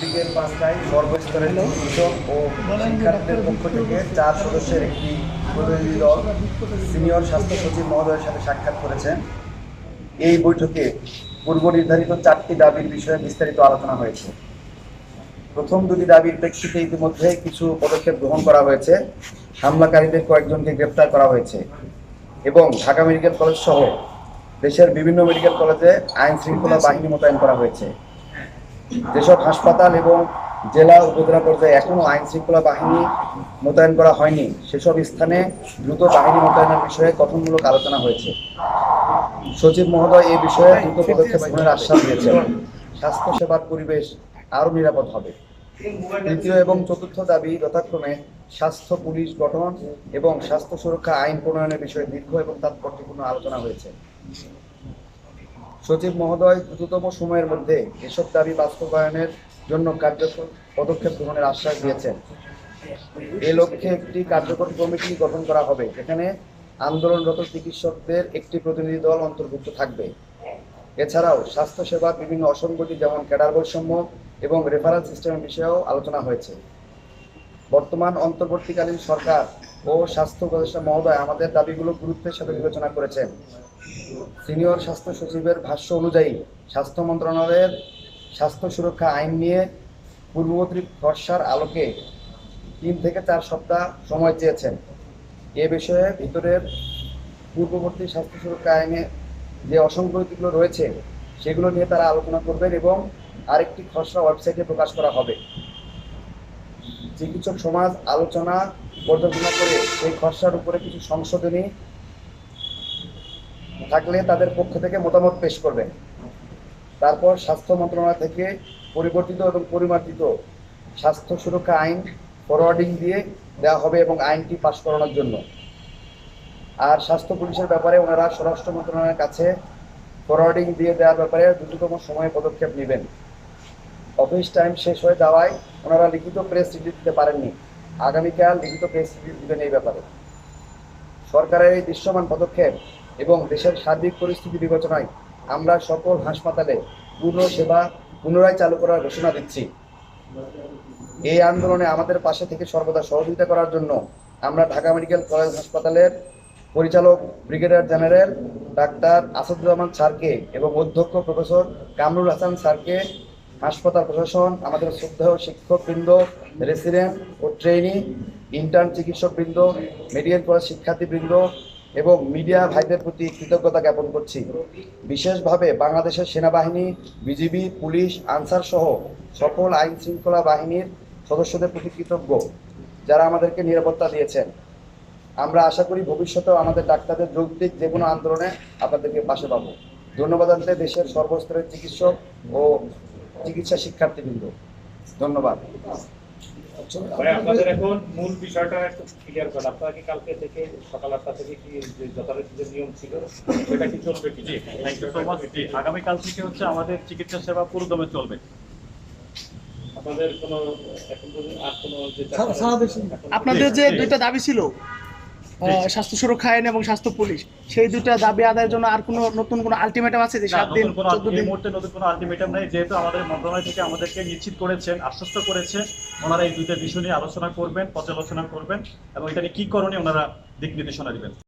বিকেল ৫টায় সর্বস্তরের কৃষক ও শিক্ষার্থীদের পক্ষ থেকে ৪ সদস্যের একটি প্রতিনিধি দল সিনিয়র স্বাস্থ্য সচিব মহোদয়ের সাথে সাক্ষাৎ করেছেন। এই বৈঠকে পূর্ব নির্ধারিত ৪টি দাবির বিষয়ে বিস্তারিত আলোচনা হয়েছে। প্রথম দুটি দাবির প্রেক্ষিতে ইতিমধ্যে কিছু পদক্ষেপ গ্রহণ করা হয়েছে। হামলাকারীদের কয়েকজনকে গ্রেপ্তার করা হয়েছে এবং ঢাকা মেডিকেল কলেজ সহ দেশের বিভিন্ন মেডিকেল কলেজে আইন শৃঙ্খলা বাহিনী মোতায়েন করা হয়েছে। যেসব হাসপাতাল এবং জেলা উপজেলা পর্যায়ে এখনও আইন শৃঙ্খলা বাহিনী মোতায়েন করা হয়নি, সেসব স্থানে দ্রুত বাহিনী মোতায়েনের বিষয়ে গঠনমূলক আলোচনা হয়েছে। সচিব মহোদয় এই বিষয়ে দ্রুত পদক্ষেপ গ্রহণের আশ্বাস দিয়েছেন। স্বাস্থ্যসেবার পরিবেশ আরও নিরাপদ হবে। তৃতীয় এবং চতুর্থ দাবি যথাক্রমে স্বাস্থ্য পুলিশ গঠন এবং স্বাস্থ্য সুরক্ষা আইন প্রণয়নের বিষয়ে দীর্ঘ এবং তাৎপর্যপূর্ণ আলোচনা হয়েছে। সচিব মহোদয় দ্রুততম সময়ের মধ্যে এসব দাবি বাস্তবায়নের জন্য কার্যকর পদক্ষেপ গ্রহণের আশ্বাস দিয়েছেন। এ লক্ষ্যে একটি কার্যকর কমিটি গঠন করা হবে, যেখানে আন্দোলনরত চিকিৎসকদের একটি প্রতিনিধি দল অন্তর্ভুক্ত থাকবে। এছাড়াও স্বাস্থ্যসেবার বিভিন্ন অসঙ্গতি যেমন ক্যাডার বৈষম্য এবং রেফারেল সিস্টেমের বিষয়েও আলোচনা হয়েছে। বর্তমান অন্তর্বর্তীকালীন সরকার ও স্বাস্থ্য উপদেষ্টা মহোদয় আমাদের দাবিগুলো গুরুত্বের সাথে বিবেচনা করেছেন। সিনিয়র স্বাস্থ্য সচিবের ভাষ্য অনুযায়ী স্বাস্থ্য মন্ত্রণালয়ের স্বাস্থ্য সুরক্ষা আইন নিয়ে পূর্ববর্তী খসড়ার আলোকে ৩ থেকে ৪ সপ্তাহ সময় চেয়েছেন। এ বিষয়ে ভিতরের পূর্ববর্তী স্বাস্থ্য সুরক্ষা আইনে যে অসঙ্গতিগুলো রয়েছে সেগুলো নিয়ে তারা আলোচনা করবেন এবং আরেকটি খসড়া ওয়েবসাইটে প্রকাশ করা হবে। চিকিৎসক সমাজ আলোচনা পর্যালোচনা করে সেই খসড়ার উপরে কিছু সংশোধনী থাকলে তাদের পক্ষ থেকে মতামত পেশ করবেন। তারপর স্বাস্থ্য মন্ত্রণালয় থেকে পরিবর্তিত এবং পরিমার্জিত স্বাস্থ্য সুরক্ষা আইন ফরওয়ার্ডিং দিয়ে দেওয়া হবে এবং আইনটি পাশ করানোর জন্য। আর স্বাস্থ্য পুলিশের ব্যাপারে ওনারা স্বরাষ্ট্র মন্ত্রণালয়ের কাছে ফরওয়ার্ডিং দিয়ে দেওয়ার ব্যাপারে দ্রুততম সময়ে পদক্ষেপ নেবেন। অফিস টাইম শেষ হয়ে যাওয়ায় ওনারা লিখিত প্রেস রিলিজ দিতে পারেননি। আগামীকাল লিখিত প্রেস রিলিজ দিবেন এই ব্যাপারে। সরকারের এই দৃশ্যমান পদক্ষেপ এবং দেশের সার্বিক পরিস্থিতি বিবেচনায় আমরা সকল হাসপাতালে পূর্ণ সেবা পুনরায় চালু করার ঘোষণা দিচ্ছি। এই আন্দোলনে আমাদের পাশে থেকে সর্বদা সহযোগিতা করার জন্য আমরা ঢাকা মেডিকেল কলেজ হাসপাতালের পরিচালক ব্রিগেডিয়ার জেনারেল ডাক্তার আসাদুজ্জামান স্যারকে এবং অধ্যক্ষ প্রফেসর কামরুল হাসান স্যারকে, হাসপাতাল প্রশাসন, আমাদের শ্রদ্ধেয় শিক্ষকবৃন্দ, রেসিডেন্ট ও ট্রেনি, ইন্টার্ন চিকিৎসকবৃন্দ, মেডিকেল কলেজ শিক্ষার্থীবৃন্দ এবং মিডিয়া ভাইদের প্রতি কৃতজ্ঞতা জ্ঞাপন করছি। বিশেষভাবে বাংলাদেশের সেনাবাহিনী, বিজিবি, পুলিশ, আনসার সহ সকল আইন শৃঙ্খলা বাহিনীর সদস্যদের প্রতি কৃতজ্ঞ, যারা আমাদেরকে নিরাপত্তা দিয়েছেন। আমরা আশা করি ভবিষ্যতেও আমাদের ডাক্তারদের যৌক্তিক যে কোনো আন্দোলনে আপনাদেরকে পাশে পাবো। ধন্যবাদ জানাতে দেশের সর্বস্তরের চিকিৎসক ও চিকিৎসা শিক্ষার্থীবৃন্দ। ধন্যবাদ। আপনাদের এখন মূল বিষয়টা একটু ক্লিয়ার করেন। আপনারা কি কালকে থেকে সকাল ৮টা থেকে কি যথারীতি যে নিয়ম ছিল সেটা কি চলবে কি? Thank you so much. আগামীকাল থেকে হচ্ছে আমাদের চিকিৎসা সেবা পুরোদমে চলবে। আপনাদের কোনো এখন পর্যন্ত আর কোনো আপনাদের যে দুইটা দাবি ছিল, স্বাস্থ্য সুরক্ষা আইন এবং স্বাস্থ্য পুলিশ, সেই দুইটা দাবি আদায়ের জন্য আর কোনো নতুন কোনো আলটিমেটাম আছে যে 7 দিন 14 দিন? এই মুহূর্তে নতুন কোনো আলটিমেটাম নেই, যেহেতু আমাদের মন্ত্রণালয় থেকে আমাদেরকে নিশ্চিত করেছেন, আশ্বস্ত করেছে ওনারা এই দুইটা বিষয় নিয়ে আলোচনা করবেন, পর্যালোচনা করবেন এবং এটা নিয়ে কি করণীয় ওনারা দিক নির্দেশনা দিবেন।